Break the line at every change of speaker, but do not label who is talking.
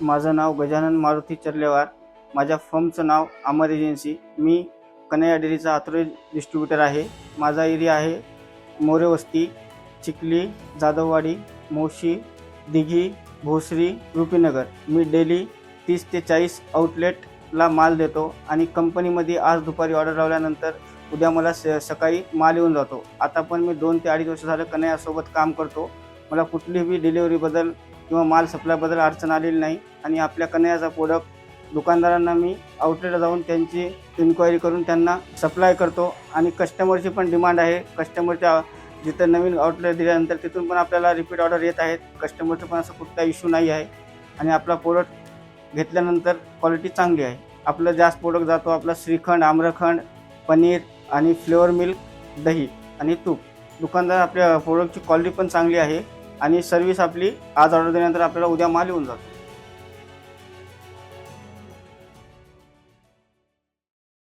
माझं नाव गजानन मारुती चर्लेवार. माझ्या फर्मचं नाव अमर एजन्सी. मी Kanhaiya डेअरीचा authorise distributor आहे. माझा एरिया आहे मोरेवस्ती, चिखली, जाधववाडी, मोशी, दिघी, भोसरी, रुपीनगर. मी डेली 30 ते 40 आउटलेटला माल देतो आणि कंपनीमध्ये आज दुपारी ऑर्डर लावल्यानंतर उद्या मला सकाळी माल येऊन जातो. आता पण मी 2 ते 2.5 वर्ष झालं कन्हैयासोबत काम करतो. मला कुठलीही डिलिव्हरीबद्दल किंवा माल सप्लायबद्दल अडचण आलेली नाही आणि आपल्या कन्हैयाचा प्रोडक्ट दुकानदारांना मी आउटलेटला जाऊन त्यांची इन्क्वायरी करून त्यांना सप्लाय करतो आणि कस्टमरची पण डिमांड आहे. कस्टमरच्या जिथं नवीन आउटलेट दिल्यानंतर तिथून पण आपल्याला रिपीट ऑर्डर येत आहेत. कस्टमरचं पण असं कुठला इश्यू नाही आहे आणि आपला प्रोडक्ट घेतल्यानंतर क्वालिटी चांगली आहे. आपलं जास्त प्रोडक्ट जातो आपला श्रीखंड, आम्रखंड, पनीर आणि फ्लेवर मिल्क, दही आणि तूप. दुकानदार आपल्या प्रोडक्टची क्वालिटी पण चांगली आहे आणि सर्व्हिस आपली आज ऑर्डर दिल्यानंतर आपल्याला उद्या माल येऊन जातो.